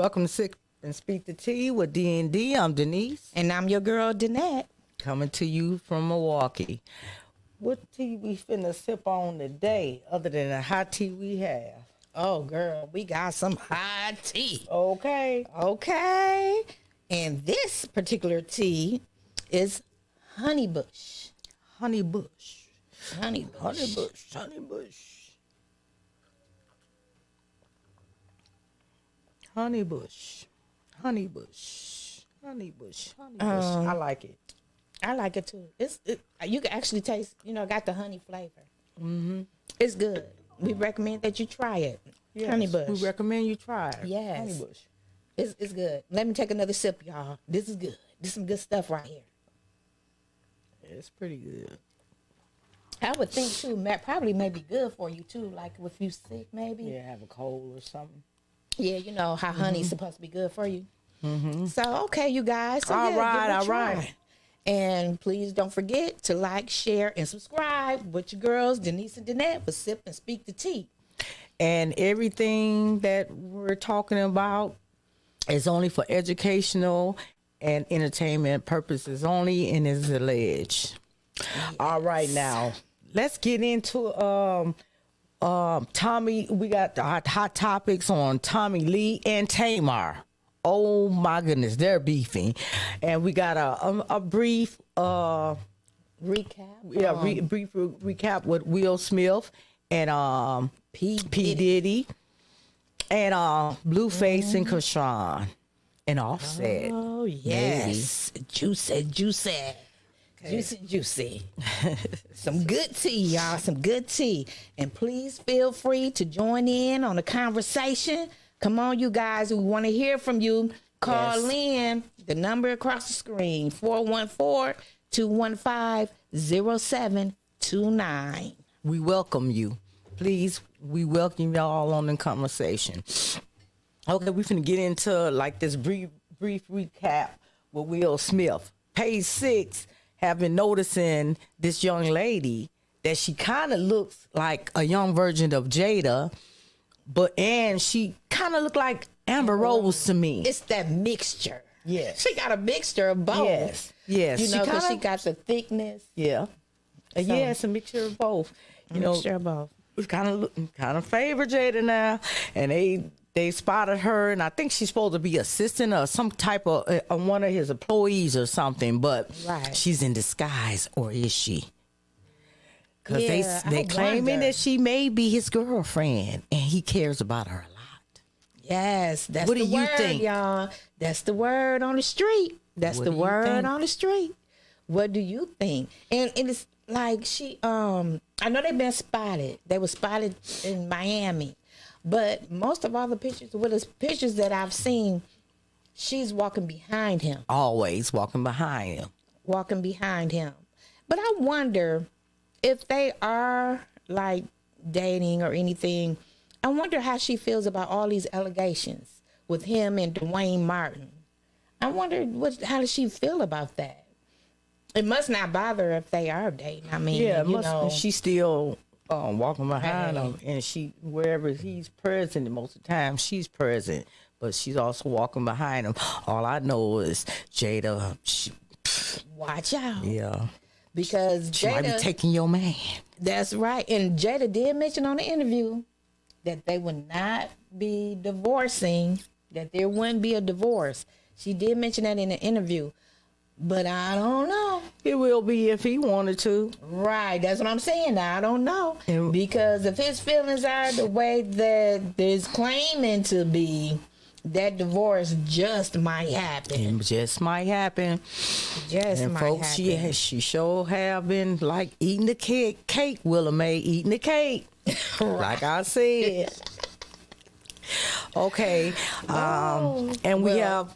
Welcome to Sip and Speak the Tea with D&D. I'm Denise. And I'm your girl, Danette. Coming to you from Milwaukee. What tea we finna sip on today other than the hot tea we have? Oh, girl, we got some hot tea. Okay. Okay. And this particular tea is honey bush. Honey bush. Honey bush. Honey bush. Honey bush. Honey bush. Honey bush. Honey bush. Honey bush. I like it. I like it too. You can actually taste, got the honey flavor. Mm-hmm. It's good. We recommend that you try it. Yes, honey bush. We recommend you try it. Yes. Honey bush. It's good. Let me take another sip, y'all. This is good. This is some good stuff right here. It's pretty good. I would think too, probably may be good for you too, like if you sick maybe. Yeah, have a cold or something. Yeah, you know how honey's supposed to be good for you. Mm-hmm. So, okay, you guys. So, all yeah, right. And please don't forget to like, share, and subscribe with your girls, Denise and Danette, for Sip and Speak the Tea. And everything that we're talking about is only for educational and entertainment purposes only and is alleged. Yes. All right, now, let's get into Tommy. We got the hot topics on Tommy Lee and Tamar. Oh my goodness, they're beefing, and we got a brief recap. Yeah, brief recap with Will Smith and P. Diddy and Blueface and Chrisean and Offset. Oh yes, juicy. Some good tea, y'all. Some good tea. And please feel free to join in on the conversation. Come on, you guys. We want to hear from you. Call in. The number across the screen, 414-215-0729. We welcome you. Please, we welcome y'all on the conversation. Okay, we're finna get into like this brief recap with Will Smith. Page 6. Have been noticing this young lady that she kind of looks like a young version of Jada, and she kind of looked like Amber Rose to me. It's that mixture. Yes. She got a mixture of both. Yes. You know, because she got the thickness. Yeah. So, yeah, it's a mixture of both. Mixture of both. We kind of favor Jada now, and they spotted her, and I think she's supposed to be assistant or some type of one of his employees or something, but she's in disguise, or is she? Because they claiming that she may be his girlfriend, and he cares about her a lot. Yes, that's the word, think? Y'all. That's the word on the street. That's the word on the street. What do you think? And it's like I know they've been spotted. They were spotted in Miami. But most of all the pictures that I've seen, she's walking behind him. Always walking behind him. Walking behind him. But I wonder if they are like dating or anything. I wonder how she feels about all these allegations with him and Dwayne Martin. I wonder how does she feel about that? It must not bother her if they are dating. I mean, she's still walking behind him, and she wherever he's present, most of the time she's present, but she's also walking behind him. All I know is Jada. Watch out. Yeah. Because she might be taking your man. That's right. And Jada did mention on the interview that they would not be divorcing, that there wouldn't be a divorce. She did mention that in the interview. But I don't know. It will be if he wanted to. Right. That's what I'm saying. I don't know. Because if his feelings are the way that there's claiming to be, that divorce just might happen. It just might happen. And folks, she sure have been like eating the cake, Willa Mae, eating the cake. Like I said. Okay. And we have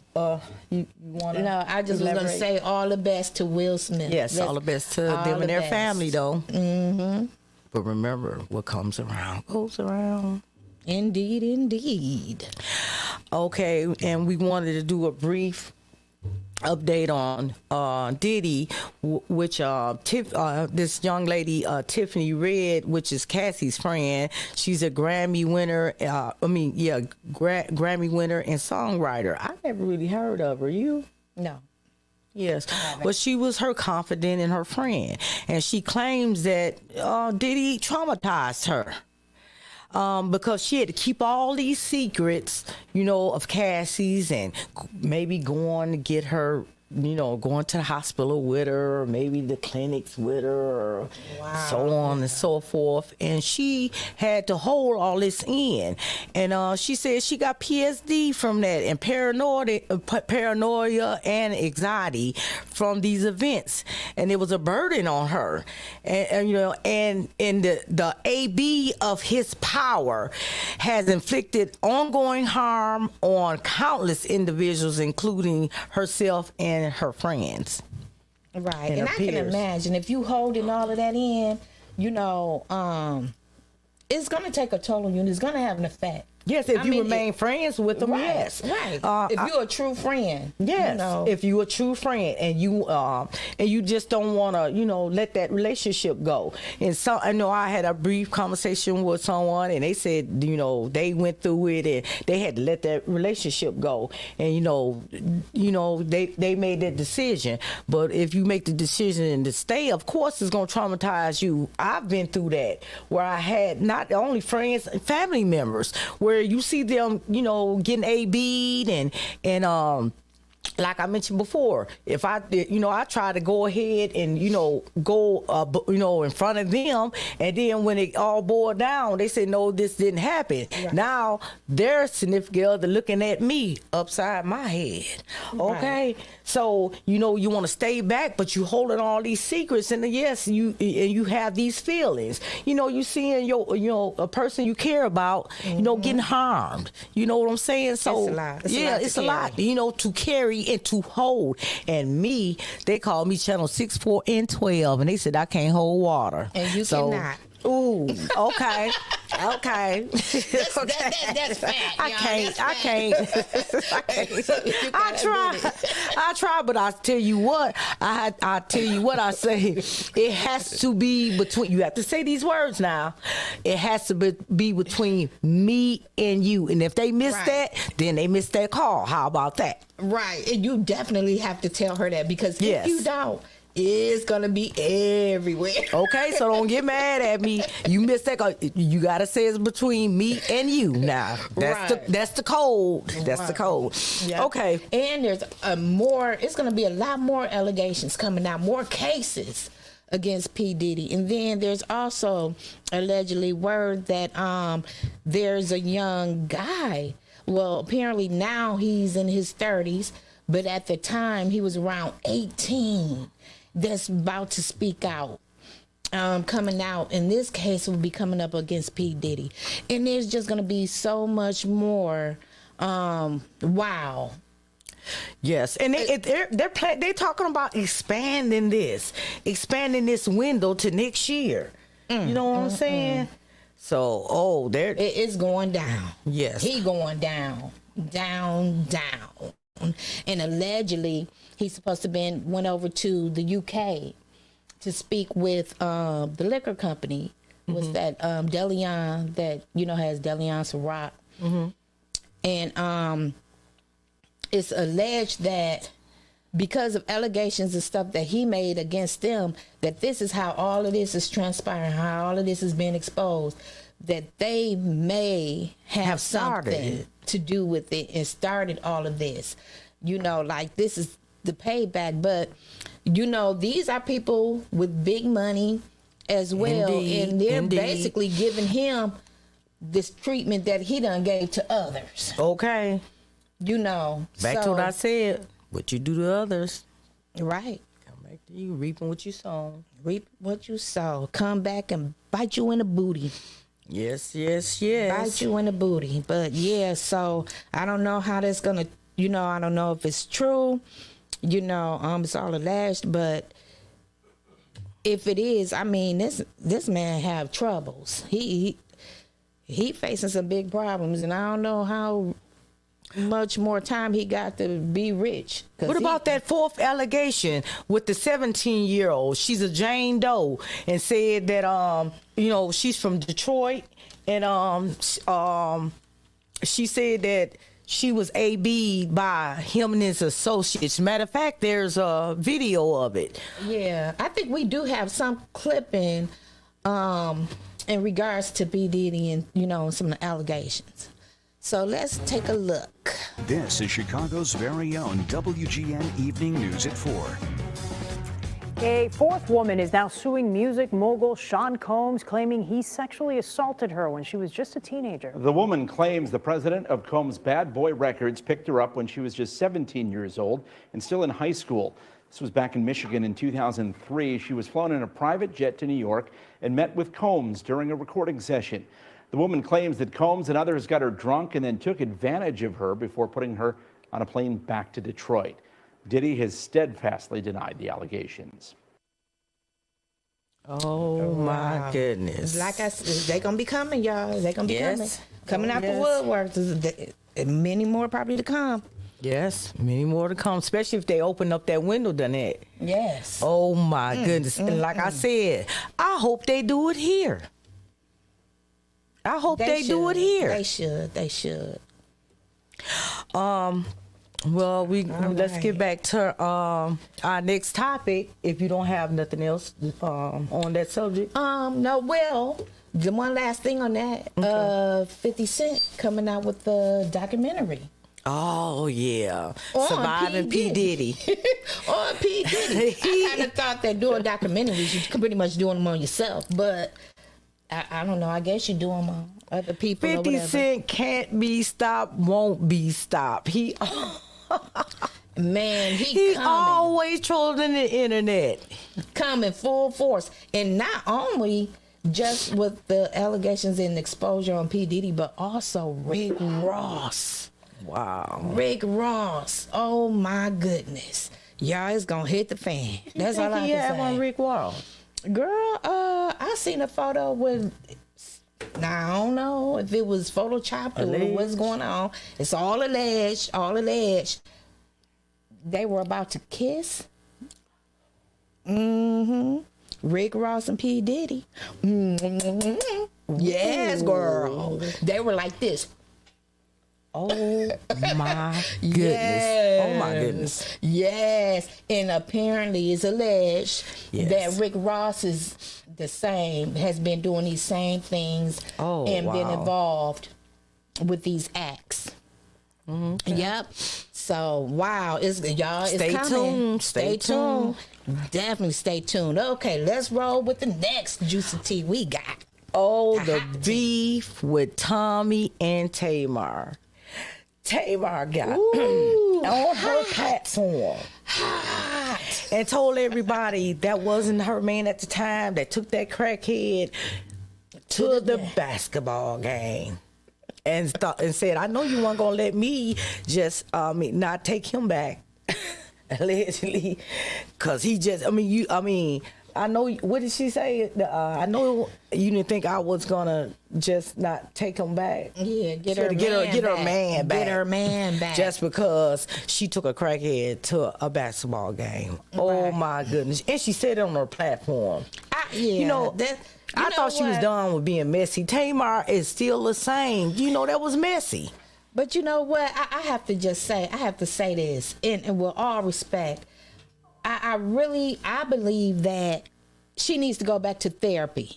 you want to? No, I just was going to say all the best to Will Smith. Yes, all the best to them and their family, though. Mm-hmm. But remember, what comes around goes around. Indeed. Okay, and we wanted to do a brief update on Diddy, which this young lady Tiffany Red, which is Cassie's friend. She's a Grammy winner. Grammy winner and songwriter. I never really heard of her. You? No. Yes, but she was her confidant and her friend, and she claims that Diddy traumatized her. Because she had to keep all these secrets, of Cassie's, and maybe going to get her, going to the hospital with her, or maybe the clinics with her, or so on and so forth. And she had to hold all this in. And she said she got PTSD from that, and paranoia and anxiety from these events. And it was a burden on her. And the AB of his power has inflicted ongoing harm on countless individuals, including herself and her friends. Right. And I can imagine if you holding all of that in, it's going to take a toll on you, and it's going to have an effect. Yes, if you remain friends with them, yes. Right. If you're a true friend. Yes. If you're a true friend and you just don't want to, let that relationship go. And so I know I had a brief conversation with someone, and they said, they went through it and they had to let that relationship go. And they made that decision. But if you make the decision to stay, of course it's going to traumatize you. I've been through that, where I had not only friends, family members, where you see them, getting AB'd and like I mentioned before, if I try to go ahead and, go, in front of them, and then when it all boiled down, they said, no, this didn't happen. Right. Now, their significant other looking at me upside my head. Okay? Right. So, you want to stay back, but you holding all these secrets, and yes, you have these feelings. You seeing a person you care about, getting harmed. You know what I'm saying? So, it's a lot, to carry and to hold. And me, they call me channel 6, 4, and 12, and they said I can't hold water. And you cannot. Ooh, okay. Okay. That's fact. I can't. I try, but I tell you what, I say, it has to be between, you have to say these words now. It has to be between me and you. And if they miss that, then they miss that call. How about that? Right. And you definitely have to tell her that, because if you don't, it's gonna be everywhere. Okay, so don't get mad at me. You missed that. You gotta say it's between me and you. Now that's the code. That's the code. Yep. Okay. And there's it's gonna be a lot more allegations coming out, more cases against P. Diddy. And then there's also allegedly word that there's a young guy. Well, apparently now he's in his 30s, but at the time he was around 18. That's about to speak out, coming out. In this case, will be coming up against P. Diddy. And there's just going to be so much more. Wow. Yes, and they're talking about expanding this window to next year. You know what I'm saying? So, it's going down. Yes, he going down. And allegedly, he's supposed to went over to the UK to speak with the liquor company. Was that Deleon that has Deleon Ciroc? And it's alleged that because of allegations and stuff that he made against them, that this is how all of this is transpiring, how all of this is being exposed, that they may have something to do with it and started all of this. Like this is the payback. But, these are people with big money as well. And they're basically giving him this treatment that he done gave to others. Okay. Back to what I said. What you do to others. Right. Come back to you, reaping what you sow. Reap what you sow. Come back and bite you in the booty. Yes. Bite you in the booty. But so I don't know how that's gonna, I don't know if it's true. It's all alleged, but if it is, I mean, this man have troubles. He facing some big problems, and I don't know how much more time he got to be rich. What about that fourth allegation with the 17-year-old? She's a Jane Doe and said that she's from Detroit and she said that she was AB'd by him and his associates. Matter of fact, there's a video of it. Yeah, I think we do have some clipping in regards to B. Diddy and some of the allegations. So let's take a look. This is Chicago's very own WGN Evening News at 4. A fourth woman is now suing music mogul Sean Combs, claiming he sexually assaulted her when she was just a teenager. The woman claims the president of Combs' Bad Boy Records picked her up when she was just 17 years old and still in high school. This was back in Michigan in 2003. She was flown in a private jet to New York and met with Combs during a recording session. The woman claims that Combs and others got her drunk and then took advantage of her before putting her on a plane back to Detroit. Diddy has steadfastly denied the allegations. Oh, my goodness. Like I said, they're going to be coming, y'all. They're going to be coming out the woodwork. Many more probably to come. Yes, many more to come, especially if they open up that window done that. Yes. Oh, my goodness. And like I said, I hope they do it here. I hope they do it here. They should. Well, let's get back to our next topic. If you don't have nothing else on that subject. No. Well, the one last thing on that. Okay. 50 Cent coming out with the documentary. Oh yeah, Surviving P. Diddy. On P. Diddy. I kind of thought that doing documentaries, you could pretty much doing them on yourself, but I don't know. I guess you do them on other people. 50 Cent can't be stopped, won't be stopped. Man, he always trolling the internet. Coming full force. And not only just with the allegations and exposure on P. Diddy, but also Rick Ross. Wow. Rick Ross. Oh, my goodness. Y'all, it's going to hit the fan. That's all I can say. On Rick Ross? Girl, I seen a photo with... Now, I don't know if it was photoshopped or what's going on. It's all alleged. They were about to kiss. Rick Ross and P. Diddy. Yes, girl. They were like this. Oh my goodness. Yes. Oh my goodness. Yes. And apparently it's alleged that Rick Ross is has been doing these same things and been involved with these acts. Okay. Yep. So wow, it's coming. Stay tuned. Definitely stay tuned. Okay, let's roll with the next juicy tea we got. Oh, the beef with Tommy and Tamar. Tamar got on her platform and told everybody that wasn't her man at the time, that took that crackhead to the basketball game. And said, I know you weren't going to let me just not take him back, allegedly, because he just, I know, what did she say? I know you didn't think I was going to just not take him back. Yeah, get her man back. Just because she took a crackhead to a basketball game. Right. Oh, my goodness. And she said it on her platform. I thought she was done with being messy. Tamar is still the same. That was messy. But you know what? I have to say this, and with all respect, I believe that she needs to go back to therapy.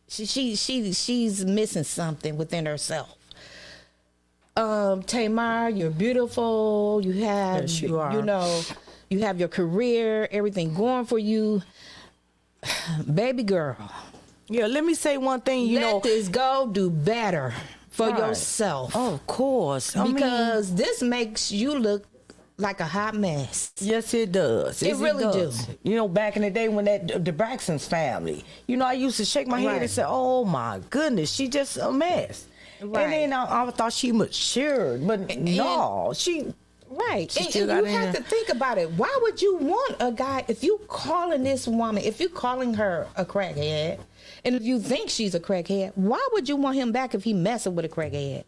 She's missing something within herself. Tamar, you're beautiful. You have, yes, you are. You have your career, everything going for you, baby girl. Yeah, let me say one thing. Let this go. Do better for yourself. Oh, of course. Because this makes you look like a hot mess. Yes, it does. It really does. Back in the day when the Braxton's family, I used to shake my head and say, "Oh my goodness, she just a mess." Right. And then I thought she matured, but no, she. Right. And you have to think about it. Why would you want a guy, if you calling this woman, if you calling her a crackhead, and if you think she's a crackhead, why would you want him back if he messing with a crackhead?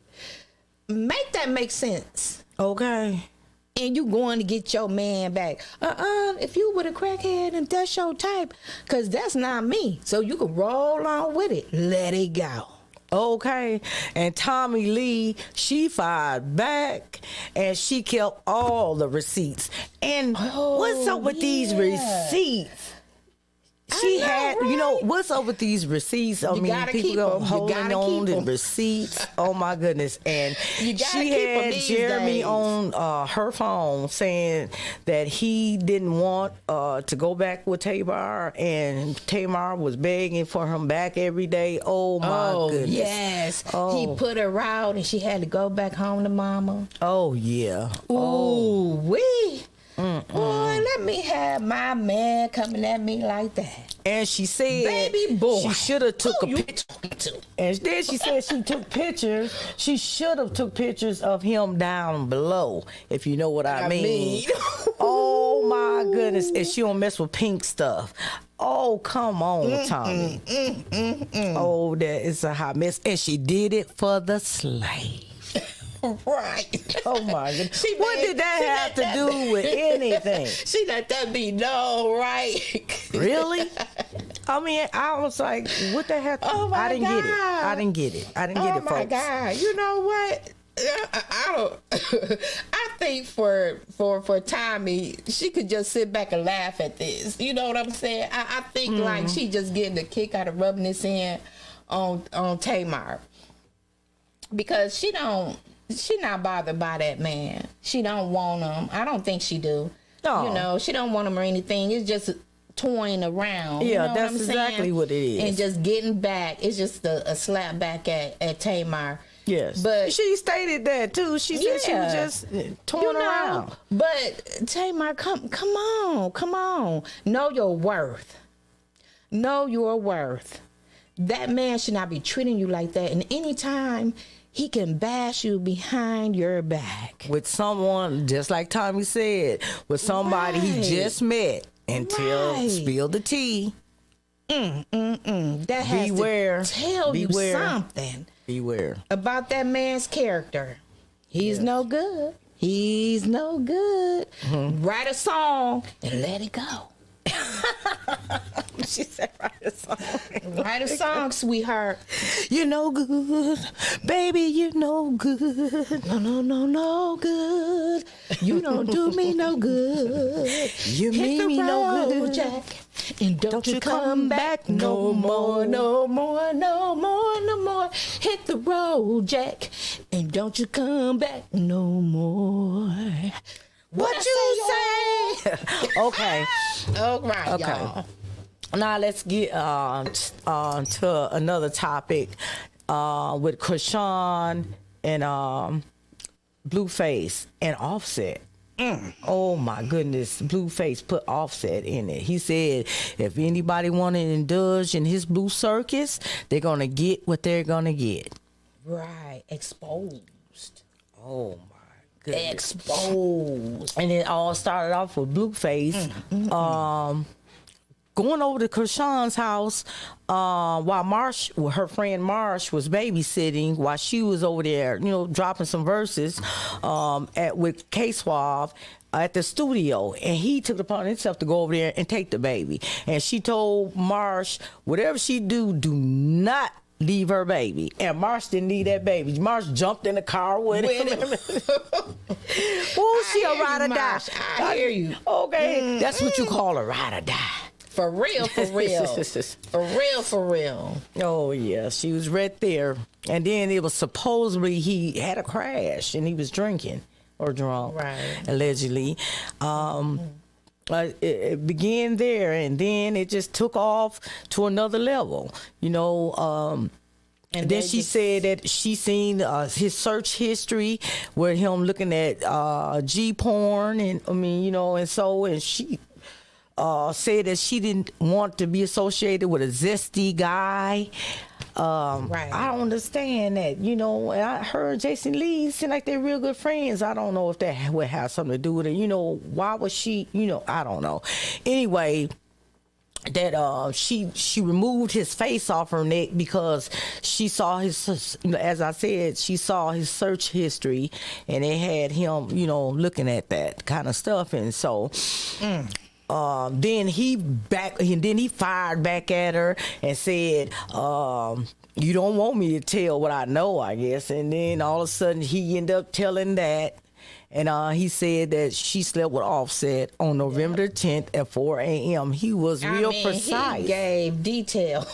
Make that make sense. Okay. And you going to get your man back. If you with a crackhead and that's your type, because that's not me. So you can roll on with it. Let it go. Okay. And Tommy Lee, she fired back and she kept all the receipts. And what's up with these receipts? She had, right? what's up with these receipts? I mean, people go holding on to receipts. Oh my goodness! And she had Jeremy on her phone saying that he didn't want to go back with Tamar, and Tamar was begging for him back every day. Oh my goodness! Yes, he put her out, and she had to go back home to mama. Oh yeah. Ooh wee. Boy, let me have my man coming at me like that. And she said, baby boy, she should have took a you picture. talking to? And then she said she took pictures. She should have took pictures of him down below, if you know what I mean. Oh my goodness! And she don't mess with pink stuff. Oh, come on, Tommy. Oh, that is a hot mess. And she did it for the slave. Right. Oh my goodness. What did that have to do with anything? She let that be known, right? Really? I mean, I was like, what the heck? Oh my I didn't God. get it. I didn't get it. I didn't get it, folks. Oh my God. You know what? I don't. I think for Tommy, she could just sit back and laugh at this. You know what I'm saying? I think like she just getting a kick out of rubbing this in on Tamar, because she not bothered by that man. She don't want him. I don't think she do. No. She don't want him or anything. It's just toying around. Yeah, you know that's what I'm exactly saying? what it is. And just getting back. It's just a slap back at Tamar. Yes. But she stated that too. She said she was just toying around. But Tamar, come on. Know your worth. Know your worth. That man should not be treating you like that. And anytime he can bash you behind your back. With someone, just like Tommy said, with somebody he just met and spill the tea. That has Beware. to tell you something. Beware. About that man's character. He's no good. He's no good. Write a song and let it go. She said, write a song. Write a song, sweetheart. You're no good. Baby, you're no good. No good. You don't do me no good. You mean me no good, Jack. And don't you come back no more. Hit the road, Jack. And don't you come back no more. What you say? Okay. All right, y'all. Now let's get to another topic with Chrisean and Blueface and Offset. Oh my goodness, Blueface put Offset in it. He said if anybody want to indulge in his blue circus, they're gonna get what they're gonna get. Right, exposed. Oh my goodness. Exposed. And it all started off with Blueface going over to Chrisean's house while her friend Marsh was babysitting, while she was over there, dropping some verses with K-Suave at the studio. And he took it upon himself to go over there and take the baby. And she told Marsh, whatever she do not leave her baby. And Marsh didn't leave that baby. Marsh jumped in the car with him. Oh, she a ride or die. I hear you. Okay, that's what you call a ride or die. For real. For real. Oh, yeah. She was right there. And then it was supposedly he had a crash and he was drinking or drunk, right? Allegedly. It began there, and then it just took off to another level, And then she said that she seen his search history with him looking at G porn, and and she said that she didn't want to be associated with a zesty guy. Right. I don't understand that, and I heard Jason Lee seem like they're real good friends. I don't know if that would have something to do with it. Why was she, I don't know. Anyway, that she removed his face off her neck because she saw his, as I said, she saw his search history, and it had him, looking at that kind of stuff, and so. Then he fired back at her and said, you don't want me to tell what I know, I guess. And then all of a sudden he ended up telling that. And he said that she slept with Offset on November 10th at 4 a.m. He was real precise. He gave detail.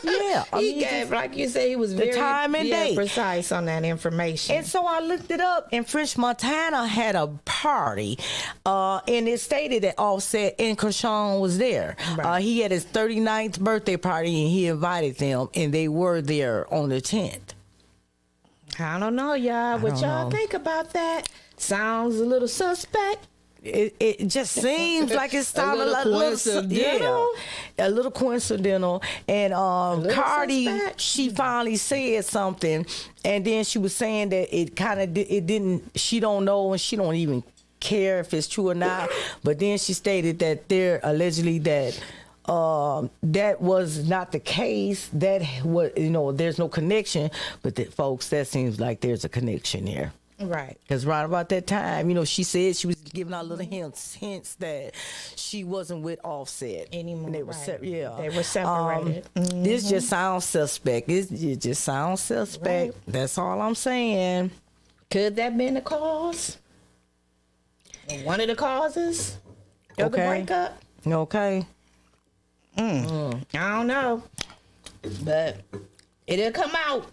Yeah. He gave, like you say, he was very time and date. precise on that information. And so I looked it up, and French Montana had a party, and it stated that Offset and Chrisean was there. Right. He had his 39th birthday party, and he invited them, and they were there on the 10th. I don't know, y'all. What y'all think about that? Sounds a little suspect. It just seems like it sounded a little coincidental. And Cardi, she finally said something, and then she was saying that it didn't. She don't know, and she don't even care if it's true or not. But then she stated that they're allegedly that was not the case. That was, there's no connection. But folks, that seems like there's a connection there. Right. Because right about that time, she said she was giving out little hints that she wasn't with Offset anymore. And they were they were separated. This just sounds suspect. It just sounds suspect. Right. That's all I'm saying. Could that been the cause? One of the causes of the breakup? Okay. I don't know. But it'll come out.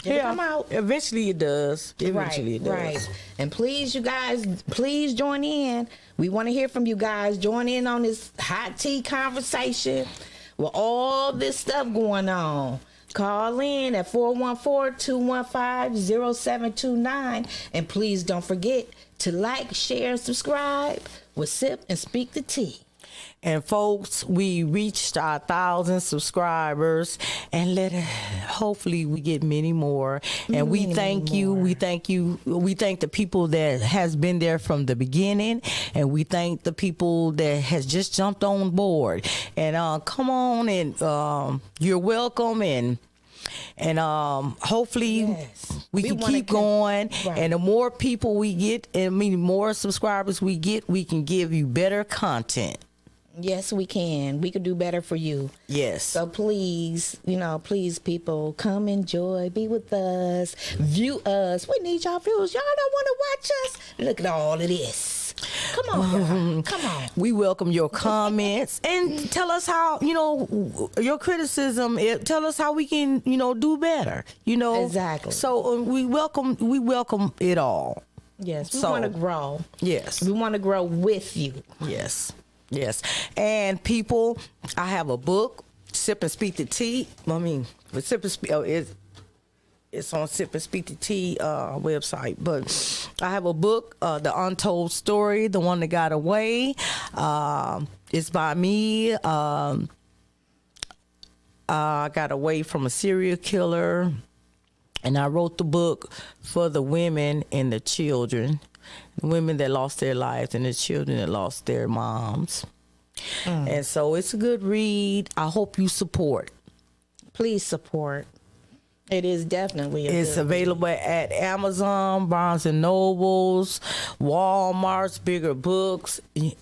Come out. Eventually it does. Right. And please, you guys, please join in. We want to hear from you guys. Join in on this hot tea conversation with all this stuff going on. Call in at 414-215-0729. And please don't forget to like, share, and subscribe with Sip and Speak the Tea. And folks, we reached our 1,000 subscribers, and hopefully we get many more. And we thank you. We thank you. We thank the people that has been there from the beginning, and we thank the people that has just jumped on board. And come on, and you're welcome. And hopefully we can keep going. Right. And the more people we get, more subscribers we get, we can give you better content. Yes, we can. We could do better for you. Yes. So please, please, people, come enjoy, be with us, view us. We need y'all views. Y'all don't want to watch us? Look at all of this. Come on, y'all. Come on. We welcome your comments and tell us how, your criticism. Tell us how we can, do better. Exactly. So we welcome it all. Yes. We want to grow. Yes. We want to grow with you. Yes. Yes. And people, I have a book, Sip and Speak the Tea. Sip and Speak, it's on Sip and Speak the Tea website. But I have a book, The Untold Story, The One That Got Away. It's by me. I got away from a serial killer. And I wrote the book for the women and the children. The women that lost their lives and the children that lost their moms. And so it's a good read. I hope you support. Please support. It is definitely It's available at Amazon, Barnes & Nobles, Walmart's, Bigger Books, a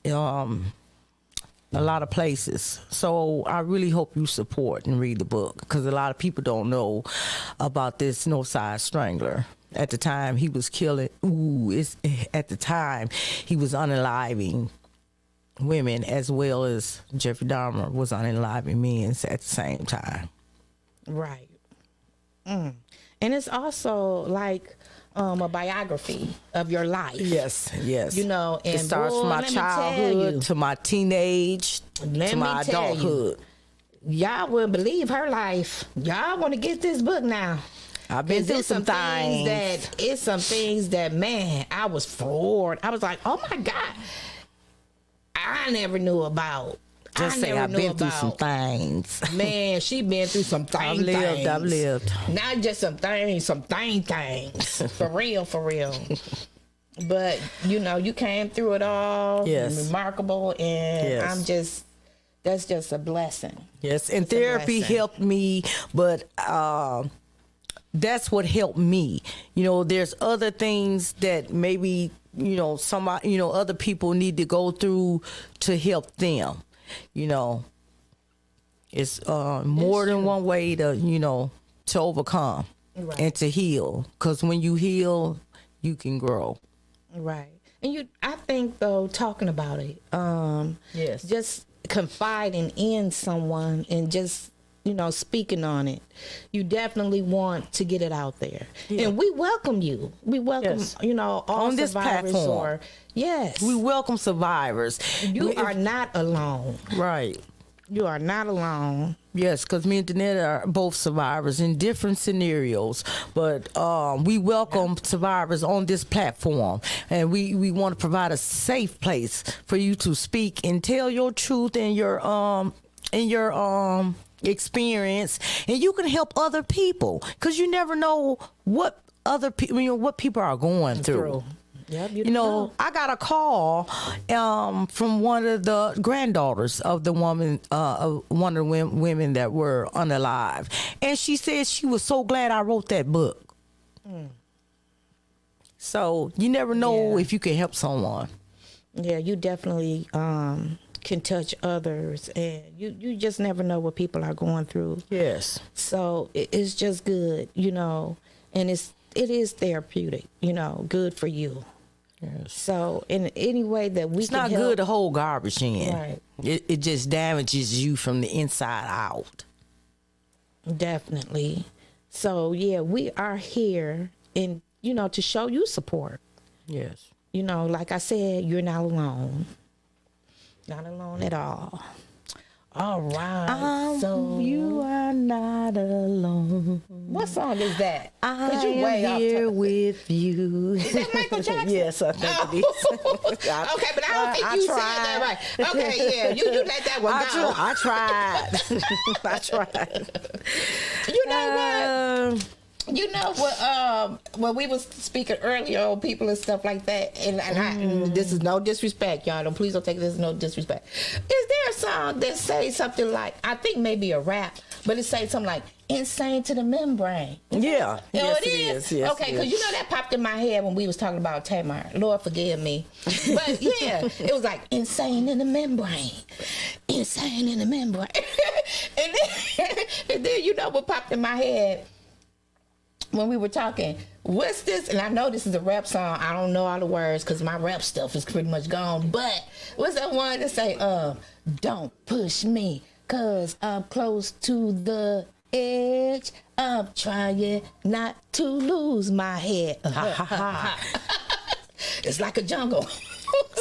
lot of places. So I really hope you support and read the book, because a lot of people don't know about this Northside Strangler. At the time he was killing, at the time he was unaliving women, as well as Jeffrey Dahmer was unaliving men at the same time. Right. And it's also like a biography of your life. Yes. And it starts from my childhood to my teenage to my adulthood. Y'all wouldn't believe her life. Y'all want to get this book now. I've been through some things. It's some things that, man, I was floored. I was like, oh my God, I never knew about. I've been through some things. Man, she been through some things. I've lived. Not just some things. For real. But, you came through it all. Yes. Remarkable. And I'm just that's just a blessing. Yes, and It's a therapy blessing. helped me, but that's what helped me. You know, there's other things that maybe, you know, somebody, you know, other people need to go through to help them. You know, it's more than one way to, you know, to overcome and to heal. Because when you heal, you can grow. Right. And I think though, talking about it, Yes. just confiding in someone and just, you know, speaking on it, you definitely want to get it out there. Yeah. And we welcome you. We welcome, Yes. you know, all On this survivors platform. Yes. We welcome survivors. You are not alone. Right. You are not alone. Yes, because me and Danetta are both survivors in different scenarios, but we welcome survivors on this platform, and we want to provide a safe place for you to speak and tell your truth and your experience, and you can help other people because you never know what other people, you know, what people are going through. Yep, You know, I got a call from one of the granddaughters of the woman, one of the women that were unalive, and she said she was so glad I wrote that book. So you never know if you can help someone. Yeah, you definitely can touch others, and you just never know what people are going through. Yes. So it's just good, you know, and it is therapeutic, you know, good for you. Yes. So in any way that we It's can not help, good to hold garbage in. Right. It just damages you from the inside out. definitely. So yeah, we are here, and you know, to show you support. Yes. You know, like I said, you're not alone. Not alone at all. All right. So you are not alone. what song is that? I you way am off here top. with you. Is that Michael Jackson? Yes, I think it is. Okay, but I don't think you said that right. Okay, yeah, you let that one go. I tried. I tried. You know what? Um, You know what? When we was speaking earlier on people and stuff like that, and this is no disrespect, y'all. Please don't take this as no disrespect. Is there a song that says something like, I think maybe a rap, but it says something like "insane to the membrane"? Yeah. You know Yes, it is. Yes, Okay, it because is. you know that popped in my head when we was talking about Tamar. Lord forgive me, but yeah, it was like insane in the membrane, insane in the membrane, and then you know what popped in my head when we were talking. What's this? And I know this is a rap song. I don't know all the words because my rap stuff is pretty much gone. But what's that one that say, "Don't push me, cause I'm close to the edge. I'm trying not to lose my head." It's like a jungle.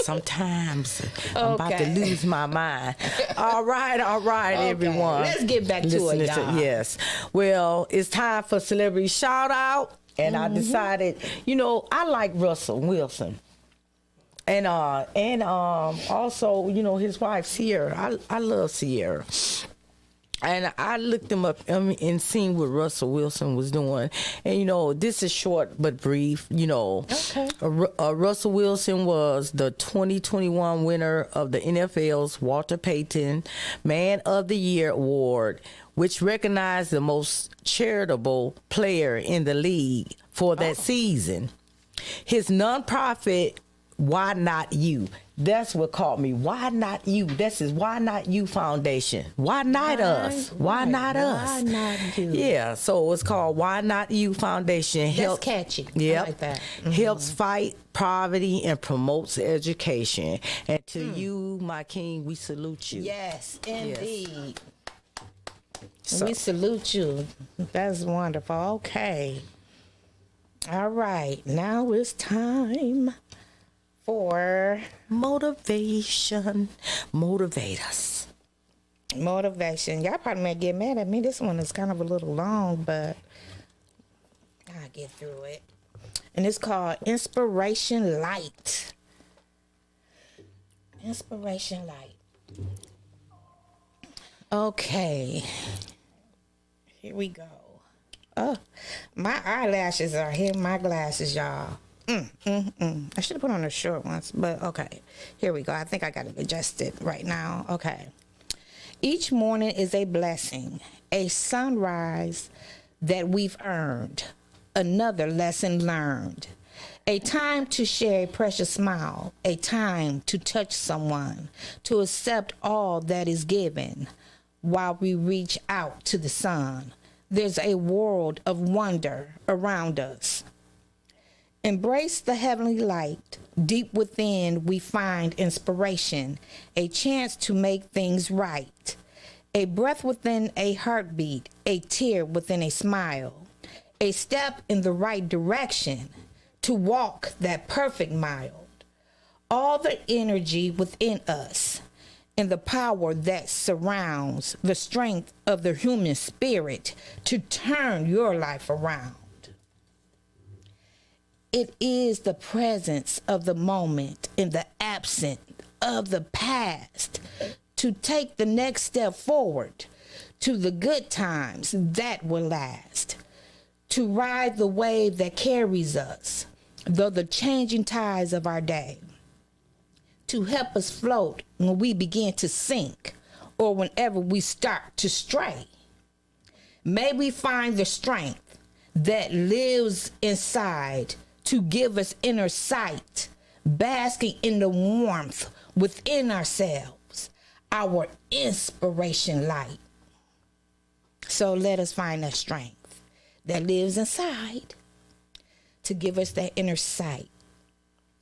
Sometimes I'm about to Okay. lose my mind. All right, Okay, everyone. let's get back to it, Listening y'all. Yes. Well, it's time for celebrity shout out, and I decided, you know, I like Russell Wilson. And also, you know, his wife Sierra. I love Sierra. And I looked him up and seen what Russell Wilson was doing. And, you know, this is short but brief, you know. Okay. Russell Wilson was the 2021 winner of the NFL's Walter Payton Man of the Year Award, which recognized the most charitable player in the league for that season. His nonprofit, Why Not You? That's what caught me. Why not you? This is Why Not You Foundation. Why not us? Why not us? Why not you? Yeah, so it's called Why Not You Foundation. That's catchy. I Yep. like that. Helps fight poverty and promotes education. And to you, my king, we salute you. Yes, indeed. So- We salute you. That's wonderful. Okay. All right. Now it's time for Motivation. Motivate us. motivation. Y'all probably may get mad at me. This one is kind of a little long, but I'll get through it. And it's called Inspiration Light. Inspiration Light. Okay. Here we go. Oh, my eyelashes are hitting my glasses, y'all. I should have put on the short ones, but okay. Here we go. I think I got it adjusted right now. Okay. Each morning is a blessing, a sunrise that we've earned, another lesson learned, a time to share a precious smile, a time to touch someone, to accept all that is given while we reach out to the sun. There's a world of wonder around us. Embrace the heavenly light. Deep within, we find inspiration, a chance to make things right. A breath within a heartbeat, a tear within a smile, a step in the right direction to walk that perfect mile. All the energy within us and the power that surrounds the strength of the human spirit to turn your life around. It is the presence of the moment in the absence of the past to take the next step forward to the good times that will last, to ride the wave that carries us, though the changing tides of our day, to help us float when we begin to sink or whenever we start to stray. May we find the strength that lives inside to give us inner sight, basking in the warmth within ourselves, our inspiration light. So let us find that strength that lives inside to give us that inner sight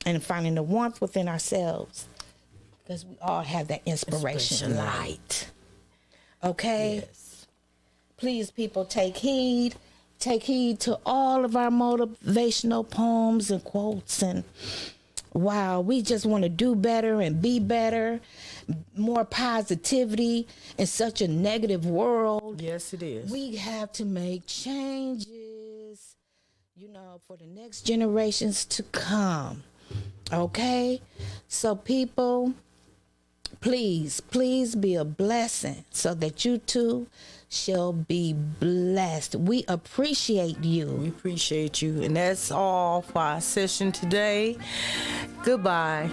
and finding the warmth within ourselves, because we all have that inspiration light. Okay? Yes. Please, people, take heed. Take heed to all of our motivational poems and quotes. And wow, we just want to do better and be better. More positivity in such a negative world. Yes, it is. We have to make changes, for the next generations to come. Okay? So people, please be a blessing so that you too shall be blessed. We appreciate you. We appreciate you. And that's all for our session today. Goodbye.